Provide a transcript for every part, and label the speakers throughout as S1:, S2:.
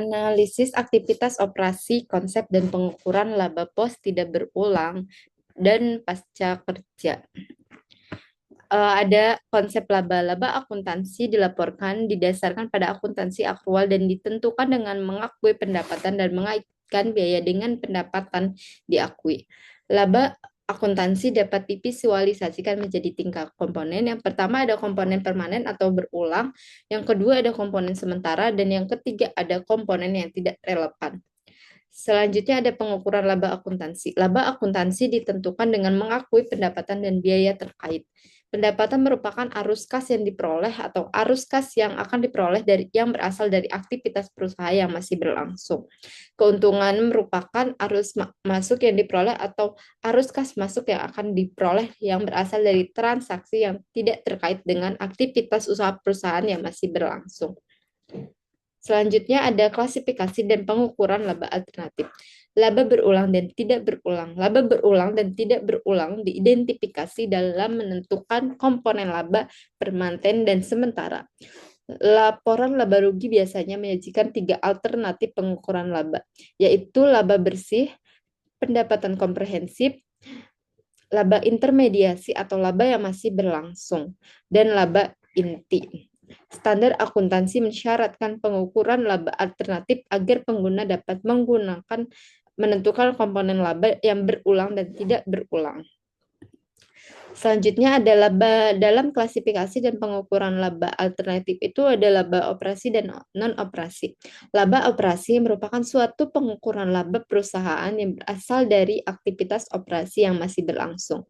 S1: Analisis aktivitas operasi, konsep, dan pengukuran laba pos tidak berulang dan pasca kerja. Ada konsep laba-laba akuntansi dilaporkan didasarkan pada akuntansi akrual dan ditentukan dengan mengakui pendapatan dan mengaitkan biaya dengan pendapatan diakui. Laba akuntansi dapat divisualisasikan menjadi tingkat komponen. Yang pertama ada komponen permanen atau berulang, yang kedua ada komponen sementara, dan yang ketiga ada komponen yang tidak relevan. Selanjutnya ada pengukuran laba akuntansi. Laba akuntansi ditentukan dengan mengakui pendapatan dan biaya terkait. Pendapatan merupakan arus kas yang diperoleh atau arus kas yang akan diperoleh yang berasal dari aktivitas perusahaan yang masih berlangsung. Keuntungan merupakan arus masuk yang diperoleh atau arus kas masuk yang akan diperoleh yang berasal dari transaksi yang tidak terkait dengan aktivitas usaha perusahaan yang masih berlangsung. Selanjutnya ada klasifikasi dan pengukuran laba alternatif. Laba berulang dan tidak berulang. Laba berulang dan tidak berulang diidentifikasi dalam menentukan komponen laba permanten dan sementara. Laporan laba rugi biasanya menyajikan 3 alternatif pengukuran laba, yaitu laba bersih, pendapatan komprehensif, laba intermediasi atau laba yang masih berlangsung, dan laba inti. Standar akuntansi mensyaratkan pengukuran laba alternatif agar pengguna dapat menentukan komponen laba yang berulang dan tidak berulang. Selanjutnya ada laba dalam klasifikasi dan pengukuran laba alternatif itu ada laba operasi dan non-operasi. Laba operasi merupakan suatu pengukuran laba perusahaan yang berasal dari aktivitas operasi yang masih berlangsung.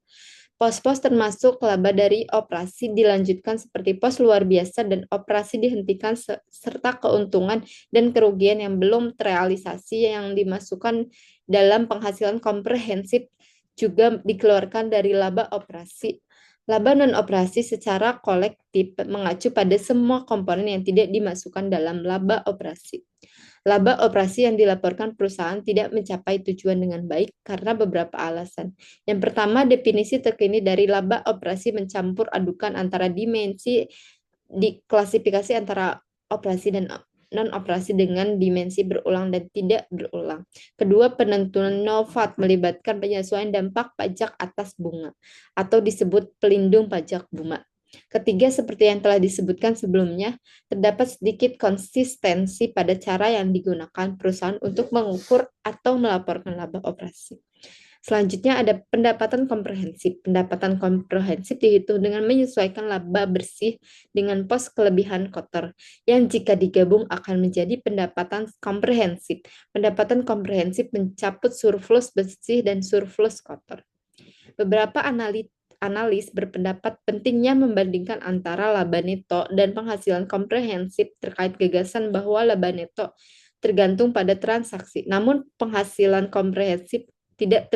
S1: Pos-pos termasuk laba dari operasi dilanjutkan seperti pos luar biasa dan operasi dihentikan serta keuntungan dan kerugian yang belum terrealisasi yang dimasukkan dalam penghasilan komprehensif juga dikeluarkan dari laba operasi. Laba non-operasi secara kolektif mengacu pada semua komponen yang tidak dimasukkan dalam laba operasi. Laba operasi yang dilaporkan perusahaan tidak mencapai tujuan dengan baik karena beberapa alasan. Yang pertama, definisi terkini dari laba operasi mencampur adukan antara dimensi diklasifikasi antara operasi dan non-operasi dengan dimensi berulang dan tidak berulang. Kedua, penentuan NOVAT melibatkan penyesuaian dampak pajak atas bunga atau disebut pelindung pajak bunga. Ketiga, seperti yang telah disebutkan sebelumnya, terdapat sedikit konsistensi pada cara yang digunakan perusahaan untuk mengukur atau melaporkan laba operasi. Selanjutnya ada pendapatan komprehensif. Pendapatan komprehensif dihitung dengan menyesuaikan laba bersih dengan pos kelebihan kotor, yang jika digabung akan menjadi pendapatan komprehensif. Pendapatan komprehensif mencabut surplus bersih dan surplus kotor. Beberapa analis berpendapat pentingnya membandingkan antara laba neto dan penghasilan komprehensif terkait gagasan bahwa laba neto tergantung pada transaksi. Namun penghasilan komprehensif tidak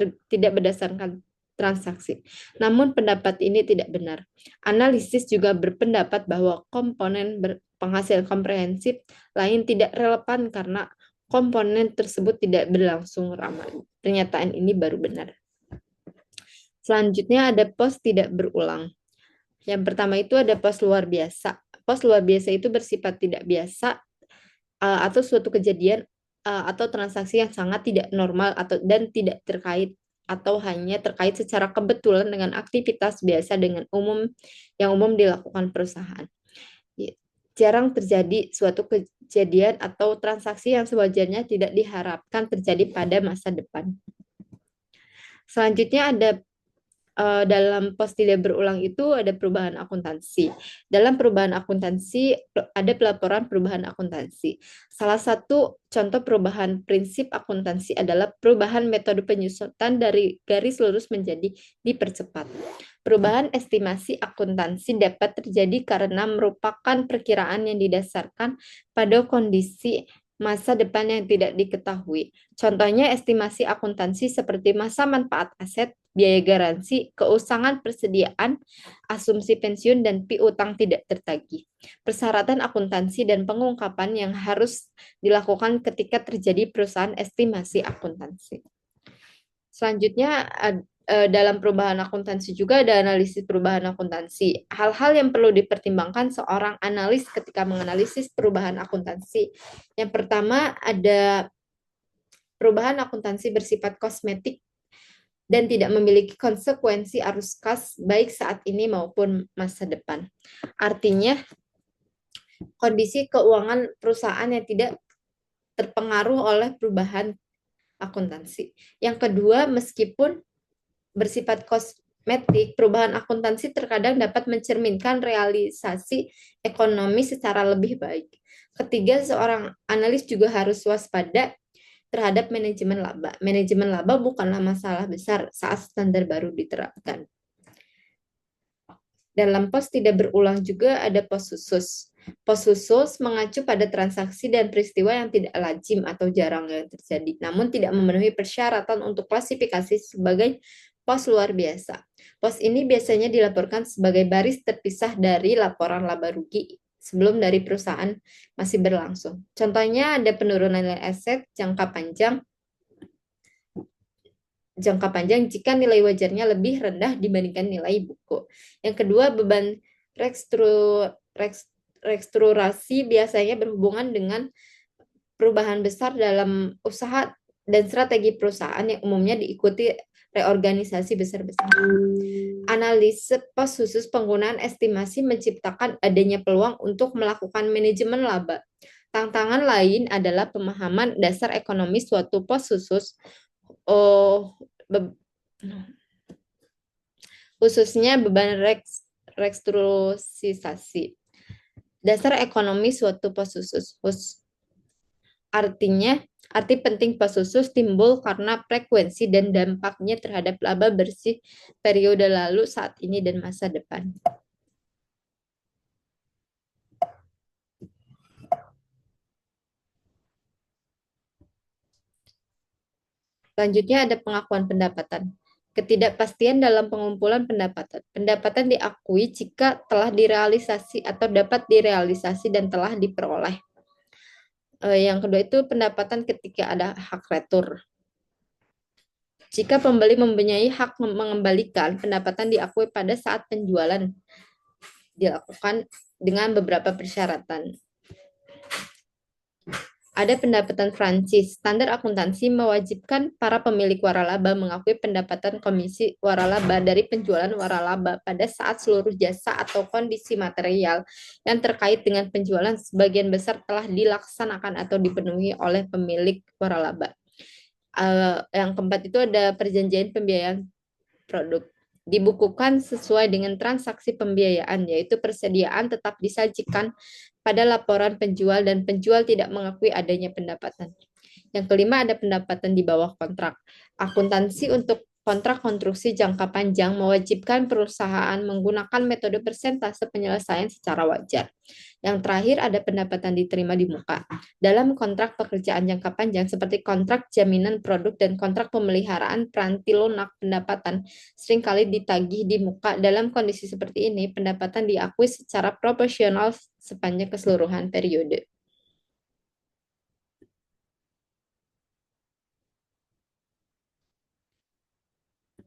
S1: berdasarkan transaksi. Namun pendapat ini tidak benar. Analisis juga berpendapat bahwa komponen penghasilan komprehensif lain tidak relevan karena komponen tersebut tidak berlangsung lama. Pernyataan ini baru benar. Selanjutnya ada pos tidak berulang. Yang pertama itu ada pos luar biasa. Pos luar biasa itu bersifat tidak biasa atau suatu kejadian atau transaksi yang sangat tidak normal dan tidak terkait atau hanya terkait secara kebetulan dengan aktivitas biasa yang umum dilakukan perusahaan. Jarang terjadi suatu kejadian atau transaksi yang sewajarnya tidak diharapkan terjadi pada masa depan. Selanjutnya ada dalam pos tidak berulang itu ada perubahan akuntansi. Dalam perubahan akuntansi ada pelaporan perubahan akuntansi. Salah satu contoh perubahan prinsip akuntansi adalah perubahan metode penyusutan dari garis lurus menjadi dipercepat. Perubahan estimasi akuntansi dapat terjadi karena merupakan perkiraan yang didasarkan pada kondisi masa depan yang tidak diketahui. Contohnya estimasi akuntansi seperti masa manfaat aset, biaya garansi, keusangan persediaan, asumsi pensiun, dan piutang tidak tertagih. Persyaratan akuntansi dan pengungkapan yang harus dilakukan ketika terjadi perusahaan estimasi akuntansi. Selanjutnya dalam perubahan akuntansi juga ada analisis perubahan akuntansi. Hal-hal yang perlu dipertimbangkan seorang analis ketika menganalisis perubahan akuntansi. Yang pertama ada perubahan akuntansi bersifat kosmetik dan tidak memiliki konsekuensi arus kas baik saat ini maupun masa depan. Artinya kondisi keuangan perusahaan yang tidak terpengaruh oleh perubahan akuntansi. Yang kedua, meskipun bersifat kosmetik, perubahan akuntansi terkadang dapat mencerminkan realisasi ekonomi secara lebih baik. Ketiga, seorang analis juga harus waspada terhadap manajemen laba. Manajemen laba bukanlah masalah besar saat standar baru diterapkan. Dalam pos tidak berulang juga ada pos khusus. Pos khusus mengacu pada transaksi dan peristiwa yang tidak lazim atau jarang yang terjadi, namun tidak memenuhi persyaratan untuk klasifikasi sebagai pos luar biasa. Pos ini biasanya dilaporkan sebagai baris terpisah dari laporan laba rugi sebelum dari perusahaan masih berlangsung. Contohnya ada penurunan nilai aset jangka panjang jika nilai wajarnya lebih rendah dibandingkan nilai buku. Yang kedua, beban restrukturasi biasanya berhubungan dengan perubahan besar dalam usaha dan strategi perusahaan yang umumnya diikuti reorganisasi besar-besaran. Analisis pos khusus penggunaan estimasi menciptakan adanya peluang untuk melakukan manajemen laba. Tantangan lain adalah pemahaman dasar ekonomi suatu pos khusus, khususnya beban restrukturisasi. Dasar ekonomi suatu pos khusus. Arti penting pos khusus timbul karena frekuensi dan dampaknya terhadap laba bersih periode lalu, saat ini, dan masa depan. Selanjutnya ada pengakuan pendapatan. Ketidakpastian dalam pengumpulan pendapatan. Pendapatan diakui jika telah direalisasi atau dapat direalisasi dan telah diperoleh. Yang kedua itu pendapatan ketika ada hak retur. Jika pembeli mempunyai hak mengembalikan, pendapatan diakui pada saat penjualan dilakukan dengan beberapa persyaratan. Ada pendapatan franchise. Standar akuntansi mewajibkan para pemilik waralaba mengakui pendapatan komisi waralaba dari penjualan waralaba pada saat seluruh jasa atau kondisi material yang terkait dengan penjualan sebagian besar telah dilaksanakan atau dipenuhi oleh pemilik waralaba. Yang keempat itu ada perjanjian pembiayaan produk. Dibukukan sesuai dengan transaksi pembiayaan, yaitu persediaan tetap disajikan pada laporan penjual dan penjual tidak mengakui adanya pendapatan. Yang kelima ada pendapatan di bawah kontrak. Akuntansi untuk kontrak konstruksi jangka panjang mewajibkan perusahaan menggunakan metode persentase penyelesaian secara wajar. Yang terakhir ada pendapatan diterima di muka. Dalam kontrak pekerjaan jangka panjang seperti kontrak jaminan produk dan kontrak pemeliharaan peranti lunak, pendapatan seringkali ditagih di muka. Dalam kondisi seperti ini, pendapatan diakui secara proporsional sepanjang keseluruhan periode.